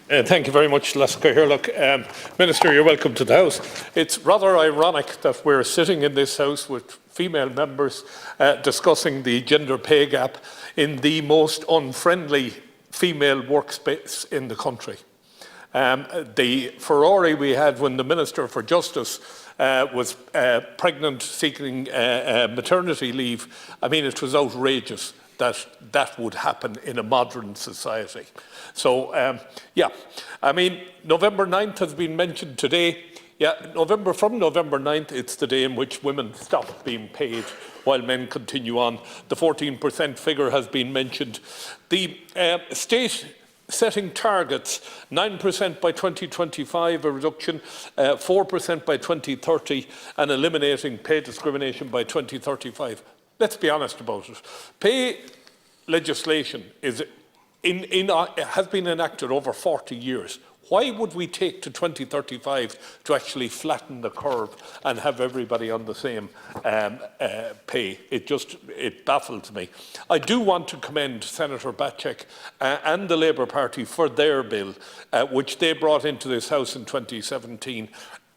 Thank you very much, Laska Hirlock. Minister, you're welcome to the House. It's rather ironic that we're sitting in this House with female members discussing the gender pay gap in the most unfriendly female workspace in the country. The furore we had when the Minister for Justice was pregnant, seeking maternity leave, I mean, it was outrageous that that would happen in a modern society. So, yeah, I mean, November 9th has been mentioned today. Yeah, from November 9th, it's the day in which women stop being paid while men continue on. The 14% figure has been mentioned. The state setting targets, 9% by 2025, a reduction, 4% by 2030, and eliminating pay discrimination by 2035. Let's be honest about it. Pay legislation has been enacted over 40 years. Why would we take to 2035 to actually flatten the curve and have everybody on the same pay? It baffles me. I do want to commend Senator Batchek and the Labour Party for their bill, which they brought into this House in 2017.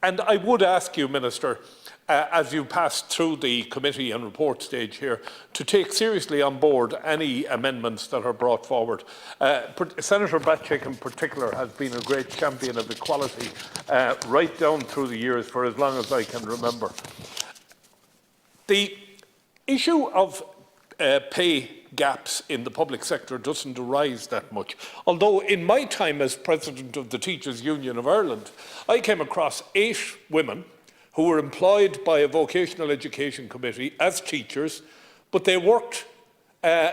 And I would ask you, Minister, as you pass through the committee and report stage here, to take seriously on board any amendments that are brought forward. Senator Batchek in particular has been a great champion of equality right down through the years for as long as I can remember. The issue of pay gaps in the public sector doesn't arise that much. Although in my time as President of the Teachers' Union of Ireland, I came across 8 women who were employed by a vocational education committee as teachers, but they worked a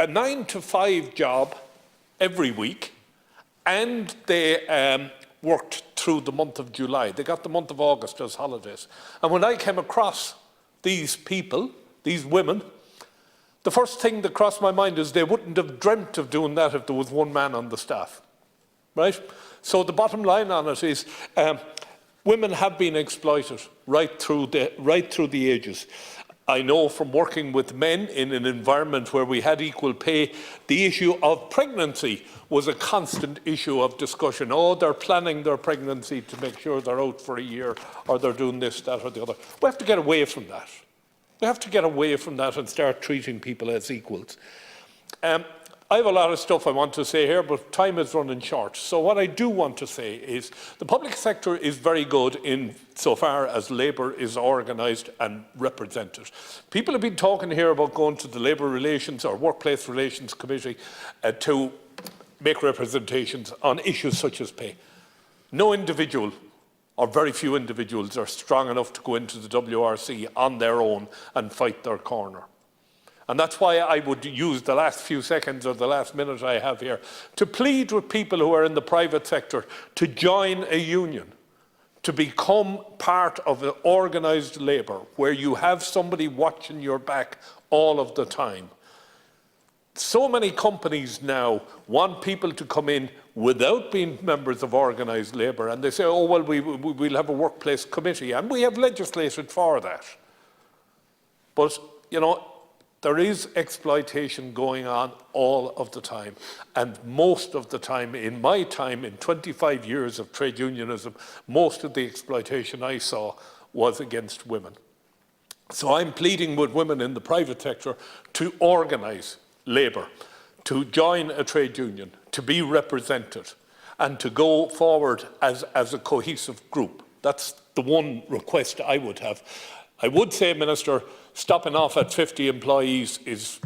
9-to-5 job every week, and they worked through the month of July. They got the month of August as holidays. And when I came across these people, these women, the first thing that crossed my mind is they wouldn't have dreamt of doing that if there was one man on the staff, right? So the bottom line on it is women have been exploited right through the ages. I know from working with men in an environment where we had equal pay, the issue of pregnancy was a constant issue of discussion. Oh, they're planning their pregnancy to make sure they're out for a year, or they're doing this, that, or the other. We have to get away from that. We have to get away from that and start treating people as equals. I have a lot of stuff I want to say here, but time is running short. So what I do want to say is the public sector is very good in so far as labour is organised and represented. People have been talking here about going to the Labour Relations or Workplace Relations Committee to make representations on issues such as pay. No individual, or very few individuals, are strong enough to go into the WRC on their own and fight their corner. And that's why I would use the last few seconds or the last minute I have here to plead with people who are in the private sector to join a union, to become part of an organised labour where you have somebody watching your back all of the time. So many companies now want people to come in without being members of organised labour, and they say, oh, well, we'll have a workplace committee, and we have legislated for that. But, you know, there is exploitation going on all of the time, and most of the time, in my time, in 25 years of trade unionism, most of the exploitation I saw was against women. So I'm pleading with women in the private sector to organise labour, to join a trade union, to be represented, and to go forward as a cohesive group. That's the one request I would have. I would say, Minister, stopping off at 50 employees is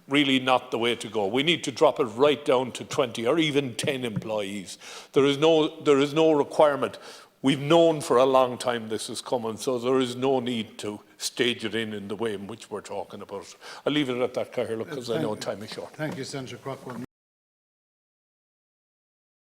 really not the way to go. We need to drop it right down to 20 or even 10 employees. There is no requirement. We've known for a long time this is coming, so there is no need to stage it in the way in which we're talking about it. I'll leave it at that, Catherine, because I know time is short. Thank you, Senator Craughwell.